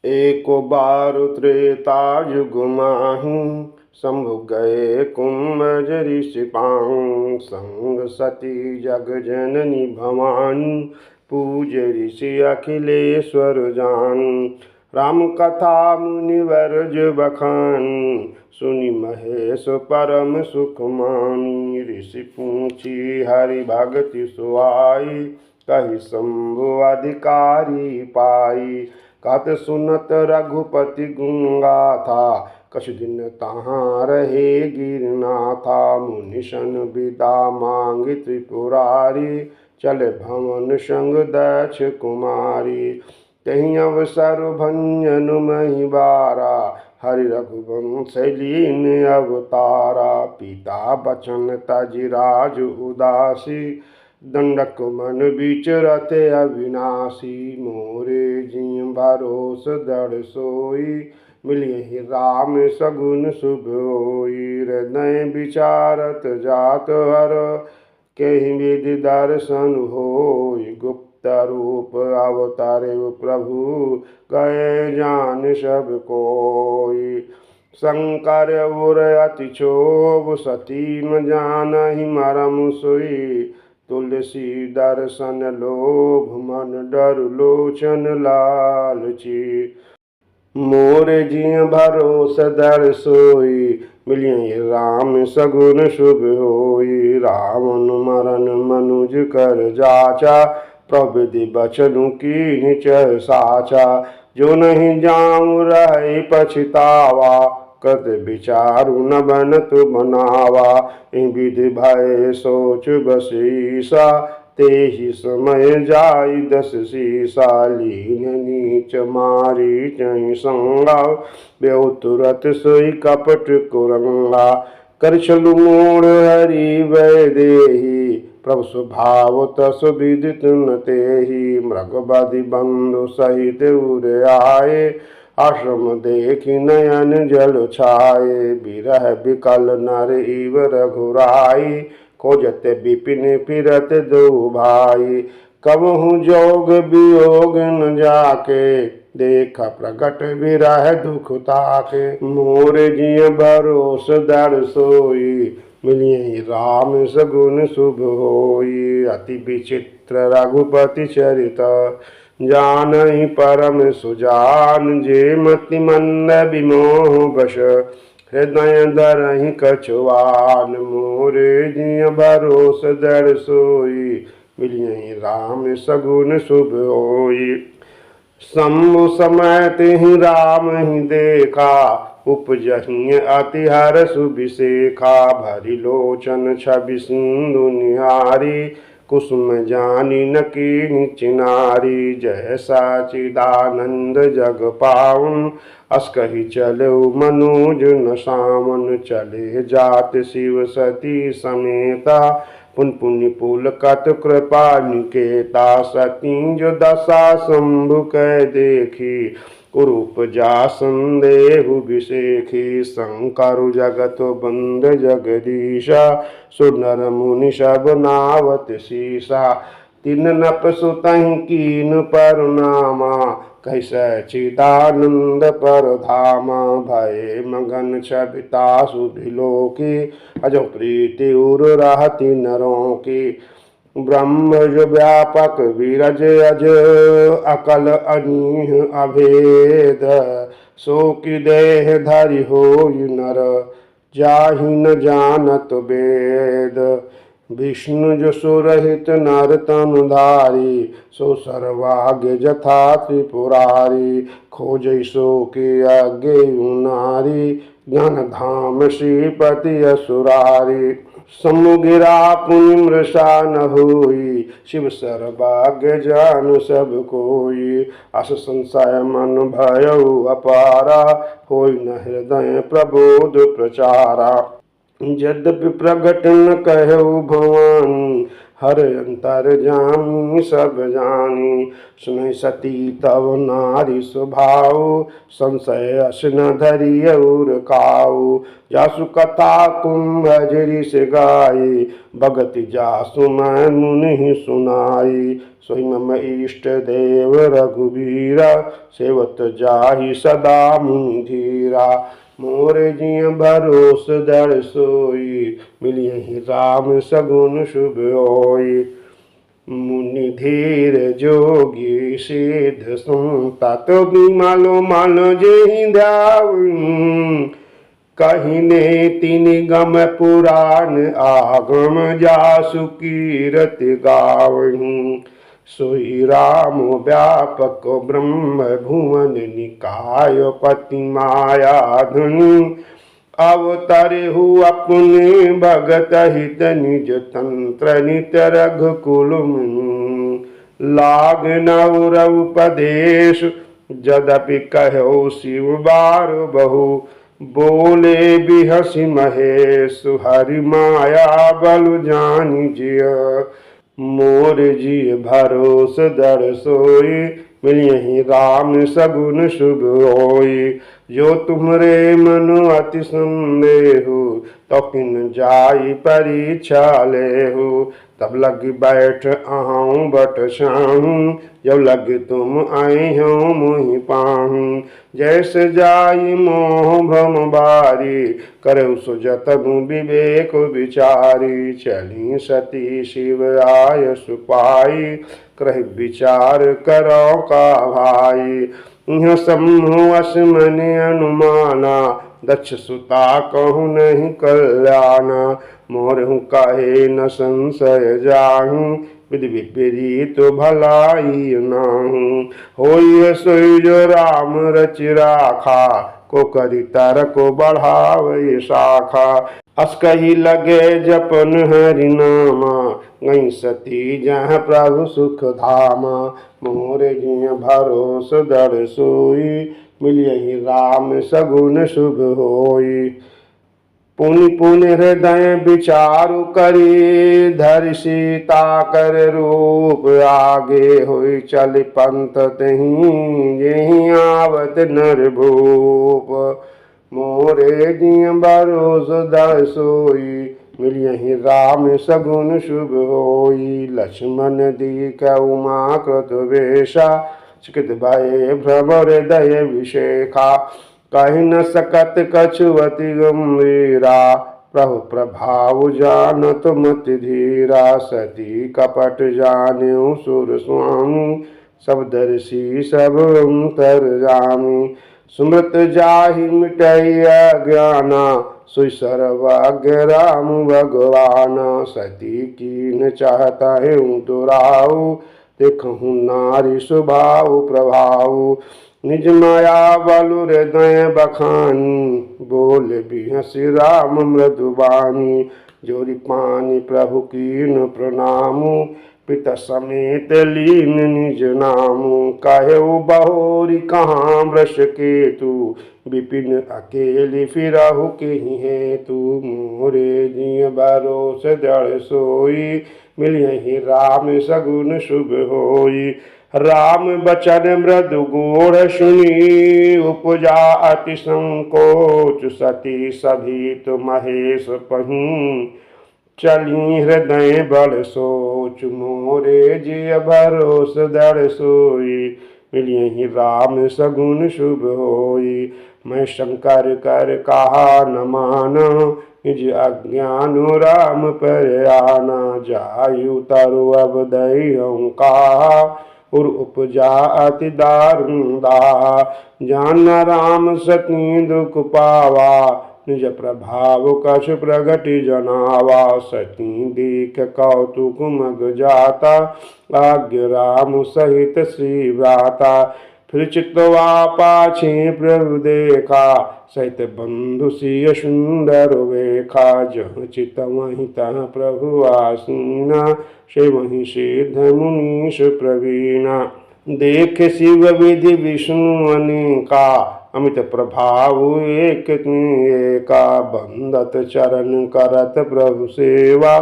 एको बार त्रेता युग माहु शंभु गए कुंभ ऋषि पाऊँ संग सती जग जननी भवानी पूज ऋषि अखिलेश्वर जान राम कथा मुनिवर जो बखान सुनि महेश परम सुख मानी ऋषि पूछी हरि भगति सुआई कही शंभु अधिकारी पाई कत सुनत रघुपति गुंगा था कछ दिन तहाँ रहे गिरनाथा मुनिशन विदा मांगी त्रिपुरारी चले भवन संग दक्ष कुमारी तहीं अवसर भंजन मही बारा हरि रघुवंश लीन अवतारा पिता बचन तजि राज उदासी दंडक मन बीच रते अविनाशी मोरे जी भरोस दृढ़ सोई मिलिए राम सगुन शुभ होई हृदय विचारत जात हर कहीं विधि दर्शन होई गुप्त रूप अवतारे प्रभु गए जान सब कोई शंकर उर अति क्षोभ सती न जानहि मरम सोई तुलसी दर्शन लोभ मन डर लोचन लालची मोर जिय भरोस दर सोई मिलिए राम सगुन शुभ होई रावण मरण मनुज कर जाचा प्रविधि बचनु की निचर साचा जो नहीं जाऊं रहे पछतावा कत विचारु न बनत बनावा इन विधि भय सोच बसीसा ते ही समय जाई दस सीसा लीन नीच मारी चही संगा बेउ तुरत सोई कपट कुरंगा कर छलु मोड़ हरि वै देही प्रभु स्वभाव तस विदित न तेहि मृगबधि बंधु सहित उर आए आश्रम देखि नयन जल छाए बिरह बिकल नर इव रघुराई खोजत विपिन फिरत दो भाई कबहु जोग वियोग न जाके देखा प्रकट विरह दुख ताके मोर जिय भरोस दर सोई मिलिए राम सगुन शुभ होई अति विचित्र रघुपति चरित जानहि परम सुजान जे मति मंद विमोह वश हृदय धरहि कछुआन मोरे जिय भरोस दर सोई मिलिए राम सगुन शुभ होई शंभु समय तिहि राम ही देखा उपजहि अति हरषु विशेखा भरि लोचन छवि सिंधु निहारी कुसुम जानी न कीन्हि चिनारी जय सचिदानंद जग पावन अस कहि चलऊ मनुज न सामन चले जात शिव सती समेता पुन पुनि पुलकत कृपा निकेता सती जो दशा शंभु कै देखी कुरूप जा संदेहु विशेखी शंकर जगत बंद जगदीशा सुनर मुनि सब नावत शीसा तिन नप सुतहि कीन परनामा कहि सचिदानंद पर धामा भय मगन छबिता सुधिलोकी अजो प्रीति उर रहती नरों की ब्रह्म जो व्यापक विरज अज अकल अनीह अभेद सो की देह धरि होई नर जाहि न जानत वेद विष्णु जो सुरहित नर तनु धारी सो सर्वाग्य जथा त्रिपुरारी खोजै सो के आगे नारी ज्ञान धाम श्रीपति असुरारी समुगिरा पुनि मृषा न होई शिव सर्वाग्य जान सब कोई अस संशय मन भयउ अपारा होई न हृदय प्रबोध प्रचारा यद्यपि प्रगट न कहु भवान हर अंतर जामी सब जानी। सुन सती तव नारी स्वभाव, संशय अस न धरिय उर काऊ। जासु कथा कुंभ ऋषि गाई, भगत जासु मैं मुनि सुनाई। सोई मम इष्ट देव रघुबीरा, सेवत जाहि सदा मुनि धीरा। मोर जिय भरोस दर सोई, मिलियहि राम सगुन शुभ होई। मुनि धीर जोगी सिद्ध सुनता, तो बिमालो मालो जेहि ध्यान। कहिने तिन गम पुराण, आगम जासु कीरत गावहीं। सोई राम व्यापक ब्रह्म भुवन निकाय, पति माया धुनि। अवतरहु अपने भगत हित, निज तंत्र नित रघुकुल मुनि। लाग नौर उपदेश, यद्यपि कहो शिव बार बहु। बोले बिहसि महेश, हरि माया बल जानि जिय। मोर जी भरोस दर सोई, मिलियहि राम सगुन शुभ होई। जो तुमरे मन अति संदेहु, तो किन जाई परीक्षा लेहु। तब लग बैठ अहूँ बट साहूँ, जब लग तुम आई हो मुहि पाहूँ। जैसे जाई मोह भ्रम बारी, करहु सो जतनु विवेक विचारी। चली सती शिव आय सुपाई, करहि विचार करो का भाई। यह समूह वस मन अनुमाना, दक्ष सुता कहूँ नहीं कल्याणा। मोरहु कहे न संशय जाहूँ, विधि विपरीत भलाई नाहूँ। होई सोई जो राम रचि राखा, को करि तर को बढ़ावे शाखा। अस कही लगे जपन हरि नामा, गई सती जहाँ प्रभु सुख धामा। मोर जिय भरोस दर सोई, मिलियहि राम सगुन शुभ होई। पुनि पुनि हृदय विचारु करी, धरि सीता कर रूप आगे। होई चल पंथ तहीं, जेहि आवत नर भूप। मोरे जिय भरोस दर सोई, मिलियहि राम सगुन शुभ होई। लक्ष्मण दीख उमा कृत वेशा, चिकित भय भ्रम हृदय विशेखा। कहि न सकत कछुअति गंभीरा, प्रभु प्रभाव जानत मति धीरा। सती कपट जान्यु सुर स्वामी, सब दर्शी सब अंतर्यामी। सुमृत जाहि मिटई अज्ञाना, सोई सर्वज्ञ राम भगवाना। सती कीन चाहता है दुराऊ, देखहु नारी स्वभाव प्रभाव। निज माया बलु हृदय बखानी, बोल बिहसि राम मृदुबानी। जोरि पानी प्रभु कीन प्रणामु, पिता समेत लीन निज नामु। कहु बहोरी कहाँ वृष केतु, विपिन अकेली फिरहु केहि हेतु। मोरे जिय भरोस दृढ़ सोई, मिलियहि राम सगुन शुभ होई। राम बचन मृदु गूढ़ सुनी, उपजा अति संकोच। सती सभीत महेश पहीं, चली हृदय बड़ सोच। मोरे जिय भरोस दृढ़ सोई, मिलियहि राम सगुन शुभ होई। मैं शंकर कर कहा न माना, निज अज्ञान राम पर आना। जायु तरु अब दई कहा, उर उपजा अति दारुण दाहा। जान राम सती दुख पावा, निज प्रभाव कछु प्रगति जनावा। सती देख कौतुक मग जाता, आज्ञ राम सहित श्री व्राता। फिर चितवा पाछे प्रभु देखा, सहित बंधु सिय सुंदर वेखा। जहाँ चित वहीं तहाँ प्रभु आसीना, से वहीं सिद्ध मुनीश प्रवीणा। देख शिव विधि विष्णु अनेका, अमित प्रभाव एक एका। बंदत चरण करत प्रभु सेवा,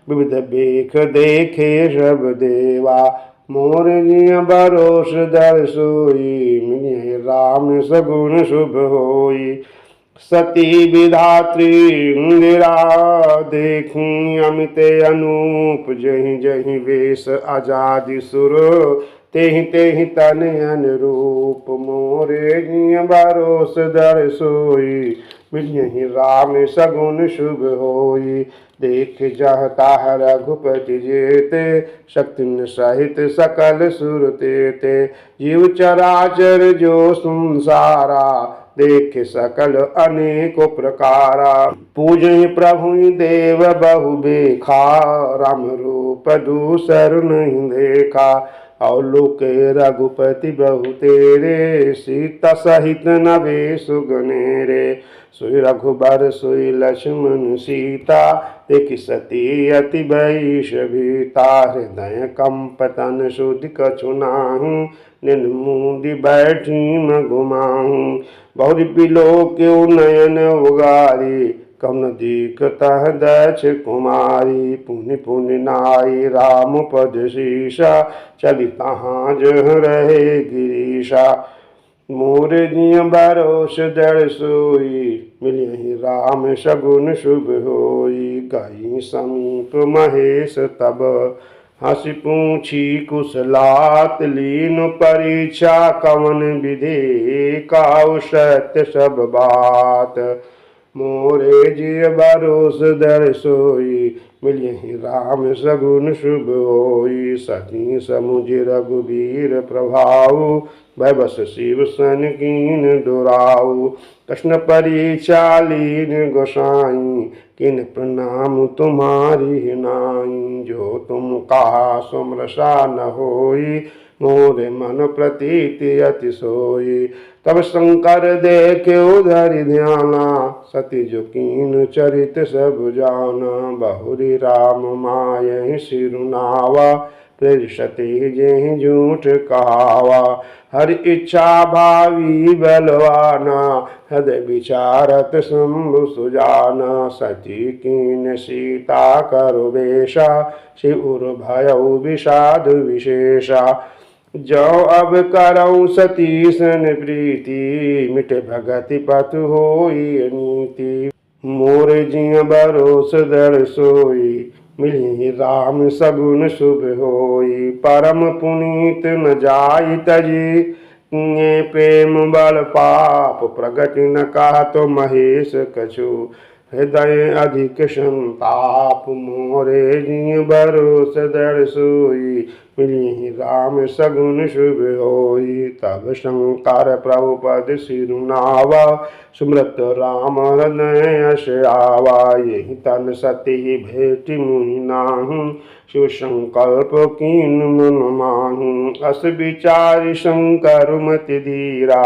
विविध बेख देखे सब देवा। मोर जिय बरोस दर सोई, मिलिए राम सगुन शुभ होई। सती विधात्री इंदिरा, देखी अमित अनूप, जहि जहि वेश आजादी सुर, तेहि तेहि तन अनुरूप। मोरे जिय बरोस दर सोई, मिलिहि राम सगुन शुभ होई। देख जह ताह रघुपति जेते, शक्ति सहित सकल सुर तेते। जीव चराचर जो संसारा, देख सकल अनेको प्रकारा। पूजहि प्रभु देव बहु बेखा, राम रूप दूसर नहीं देखा। अवलोक रघुपति बहु तेरे, सीता सहित नवे सुगनेरे। सोई रघुबर सोई लक्ष्मण सीता, देखि सती अति भईष भीता। हृदय कंप तन सुधि कछु नाहु, निर्मूढ़ि बैठी मैं घुमाऊं। बहुरी बिलोक्यो नयन उगारी, कवन दीखतः दक्ष कुमारी। पुनि पुनि नाई राम पद शीशा, चली तहाँ जह रहे गिरीशा। मोर जिय बरोस दर सोई, मिलिहि राम सगुन शुभ होई। गई समीप महेश तब, हंसी पूछी कुशलात लीन परीक्षा। कवन विधि काउ सत्य सब बात, मोरे जिय बरोस दर सोई, मिलिहि राम सगुन शुभ होई। सती समुझ रघुबीर प्रभाऊ, भय बस शिव सन कीन डोराऊ। कृष्ण परीक्षा लीन गोसाई, किन प्रणाम तुम्हारी नाई। जो तुम कहा सुमरसा न होई, मोरे मन प्रतीति अति सोई। तब शंकर देखे उधरि ध्याना, सती जो कीन चरित सब जाना। बहुरी राम माय सिरुनावा, सती जेहि झूठ कहावा। हर इच्छा भावी बलवाना, हृदय विचारत शंभु सुजाना। सती कीन सीता करु बेशा, शिउर भयउ विषाद विशेषा। जो अब करऊँ सती सन प्रीति, मिटे भगति पथ होई नीति। मोर जिय बरोस दर सोई, मिलिहि राम सगुन शुभ होई। परम पुनीत न जाई तजी, किए प्रेम बल पाप। प्रगति न कहतो महेश कछु, हृदय अधिक संताप। मोरे जिय बरोस दर सोई, मिलिहि राम सगुन शुभ होई। तब शंकर प्रभु पद सिरुनावा, सुमरत राम हृदय यश आवा। यही तन सती भेटि मुनि नाहु, शिव संकल्प कीन मन माहु। अस विचारि शंकर मति धीरा,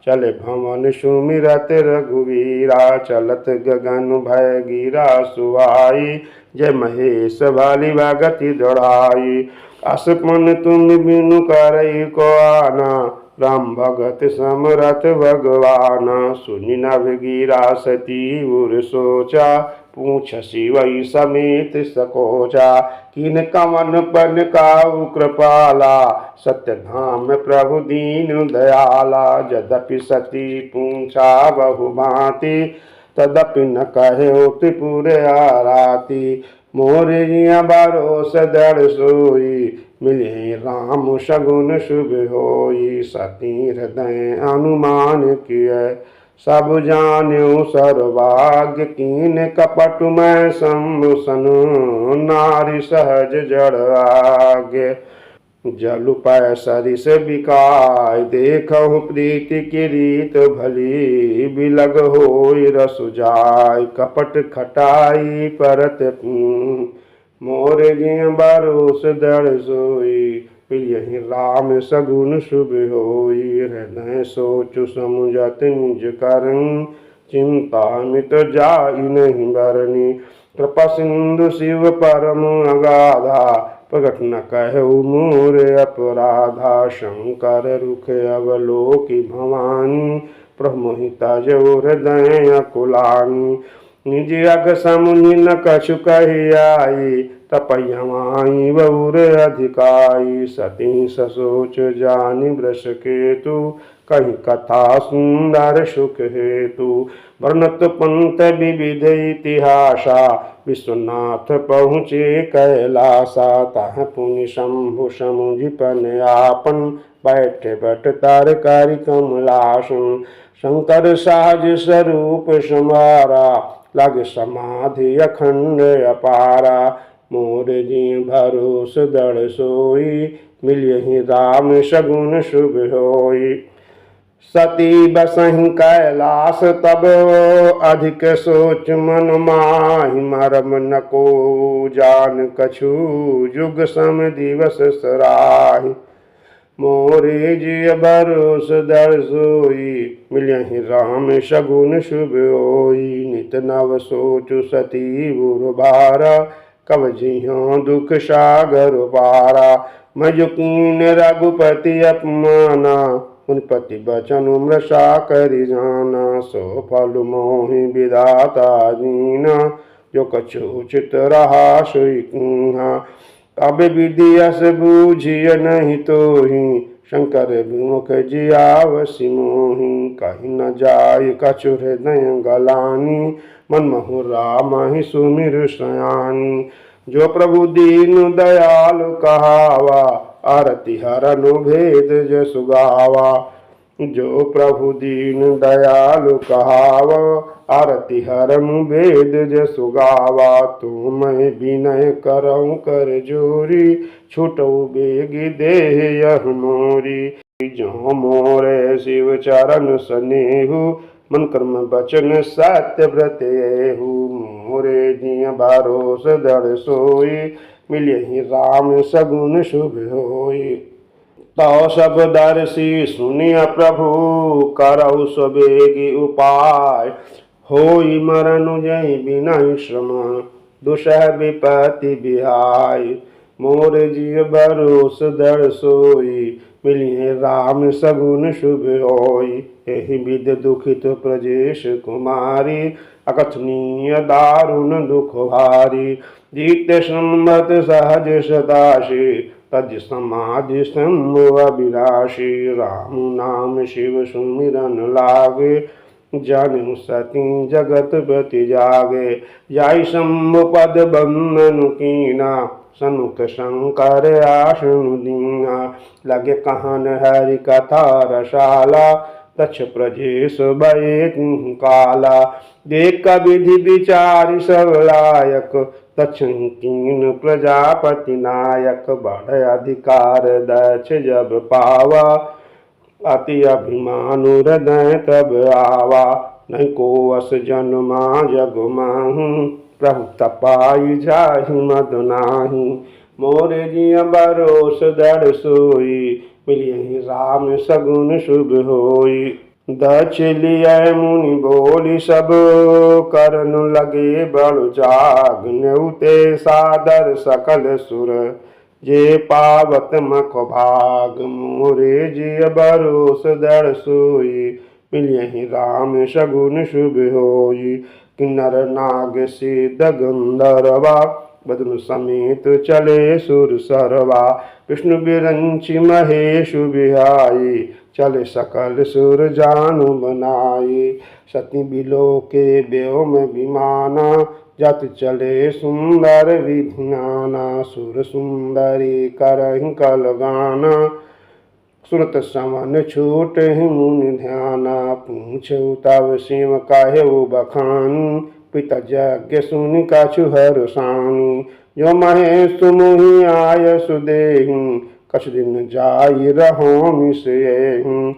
चले भवन सुमिरत रघुवीरा। चलत गगन भय गिरा सुहाई, जय महेश बाली भगति दौड़ाई। असपन तुम बिनु करई को आना, राम भगत समरथ भगवाना। सुनि नभ गिरा सती उर सोचा, पूछ शिवई समेत सकोचा। किन कवन पन काऊ कृपाला, सत्य धाम प्रभु दीन दयाला। यद्यपि सती पूछा बहु भांति, तदपि न कहे त्रिपुर आराती। मोर जिय बरोस दर सोई, मिले राम सगुन शुभ होई। सती हृदय अनुमान किए, सब जान्यो सर्वभाग्य। कीन कपट मैं शंभु सनु, नारी सहज जड़ आगे। जलु पै सरिस बिकाय, देखहु प्रीति की रीत भली। बिलग होई रसु जाय, कपट खटाई परत मोर जिय बरोस दर सोई। यही राम सगुन शुभ होई। हृदय सोचु समुझत निज करन, चिंता मिट जाई नहीं बरनी। कृपा सिंधु शिव परम अगाधा, प्रगट न कहु मोर अपराधा। शंकर रुख अवलोकि भवानी, प्रभु मोहिता जो हृदय अकुलानी। निज अग समुनि न कछु कहि आई, तपयमाई बहुर अधिकाई सती ससोच जानि वृष केतु कहीं कथा सुंदर सुख हेतु वर्णत पंत विविध इतिहासा विश्वनाथ पहुँचे कैलासा तह पुनि शंभु समुझिपन आपन बैठे बट तारकारी कमलासन शंकर साज स्वरूप समारा लग समाधि अखंड अपारा मोर जी भरोस दड़ सोई मिलियहि राम सगुन शुभ होई सती बसहि कैलास तब अधिक सोच मन माहि मरम न को जान कछु जुग सम दिवस सराहि मोरे जिय भरोस दर सोई मिलियहि राम सगुन शुभ होई नित नव सोचु सती बुरबारा कब जिह्यों दुख सागर पारा मजुकीन रघुपति अपमाना उनपति बचन मृषा करि जाना सो फल मोहि विधाता जीना जो कछु उचित रहा सोई कीन्हा अब विधि अस बूझिय नहीं तोहि शंकर विमुख जियावसि मोहि कहीं न जाय कछु हृदय गलानी मनमोहु राम ही सुमिर सयानी जो प्रभु दीन दयालु कहावा आरती हरनु भेद जसु गावा जो प्रभु दीन दयालु कहावा आरती हरनु भेद जसु गावा तू मैं विनय करऊँ कर जोरी छुटऊ बेगी देह यह मोरी जो मोरे शिव चरण स्नेहु मन कर्म बचन सत्य व्रत एहु मोरे जिय भरोस दड़ सोई मिलियहि राम सगुन शुभ होई तौ सब दर्शी सुनिय प्रभु करऊ स्वबेगी उपाय होई मरनु जय बिना श्रम दुषह विपत्ति बिहाय मोर जिय भरोस दड़ सोई मिलिए राम सगुन शुभ होई एहि विध दुखित प्रजेश कुमारी अकथनीय दारुण दुख भारी जीत संमत सहज सदाशी तज समाधि संभव अभिलाषी राम नाम शिव सुमिरन लागे जानु सती जगत बति जागे जाई शंभु पद बंधन कीना सनुत शंकर आशनु दीना लगे कहन हरि कथा रसाला तक्ष प्रजेश भये काला देख विधि विचारि सब लायक तक्ष कीन प्रजापति नायक बढ़ अधिकार दक्ष जब पावा अति अभिमान हृदय तब आवा नहीं को अस जन्मा जग माहू प्रभु तपाई जाहि मद नाही मोरे जिय भरोस दड़ सोई मिलियहि राम सगुन शुभ होई दक्ष लिय मुनि बोली सब करन लगे बड़ जाग नेउते सादर सकल सुर जे पावत मख भाग मोरे जिय भरोस दड़ सोई मिलियहि राम सगुन शुभ होई किन्नर नाग सिद्ध गंधर्वा बदन समेत चले सुर सरवा विष्णु बिरंचि महेशु बिहाई चले सकल सुर जानु बनाई सती बिलो के व्योम विमाना जत चले सुंदर विधिनाना सुर सुंदरी करहि कल गाना सुरत समन छूट ही मुनि ध्याना पूछ तब शिव काहे वो बखानी पिता यज्ञ सुनि कछु हर सानी जो महेश मोहि आय सुदेहि कछु दिन जाई रहो मिसेहि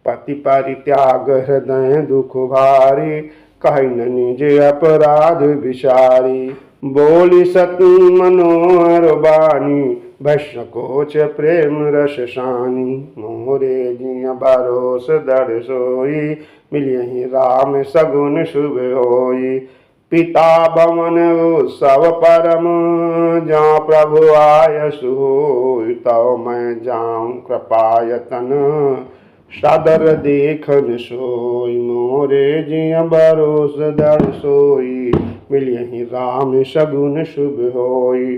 पति परित्याग हृदय दुख भारी कहि न निज अपराध विचारी बोली सती मनोहर बानी भस्म कोच प्रेम रस सानी मोरे जिय भरोस दड़ सोई मिलियहि राम सगुन शुभ होई पिता भवन उत्सव परम जहाँ प्रभु आय सोई तव मैं जाऊँ कृपायतन सादर देखन सोई मोरे जिया भरोस दर सोई मिलियहि राम सगुन शुभ होई।